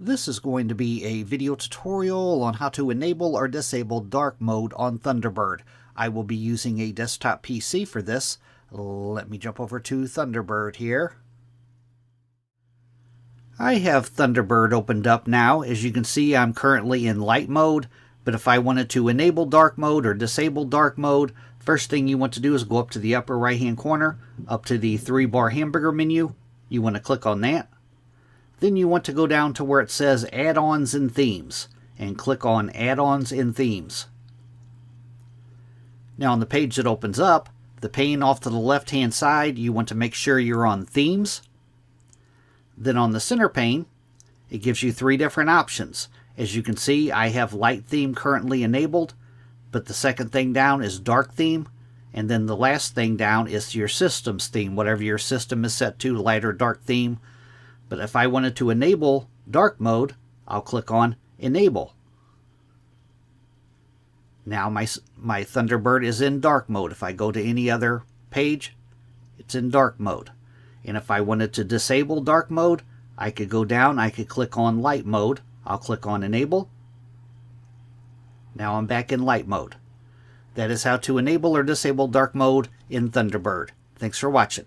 This is going to be a video tutorial on how to enable or disable dark mode on Thunderbird. I will be using a desktop PC for this. Let me jump over to Thunderbird here. I have Thunderbird opened up now. As you can see, I'm currently in light mode, but if I wanted to enable dark mode or disable dark mode, first thing you want to do is go up to the upper right hand corner, up to the 3-bar hamburger menu. You want to click on that. Then you want to go down to where it says Add-Ons and Themes and click on Add-Ons and Themes. Now on the page that opens up, the pane off to the left hand side, you want to make sure you're on Themes. Then on the center pane, it gives you 3 different options. As you can see, I have light theme currently enabled, but the second thing down is dark theme, and then the last thing down is your system's theme, whatever your system is set to, light or dark theme. But if I wanted to enable dark mode, I'll click on Enable. Now my Thunderbird is in dark mode. If I go to any other page, it's in dark mode. And if I wanted to disable dark mode, I could go down, I could click on light mode. I'll click on Enable. Now I'm back in light mode. That is how to enable or disable dark mode in Thunderbird. Thanks for watching.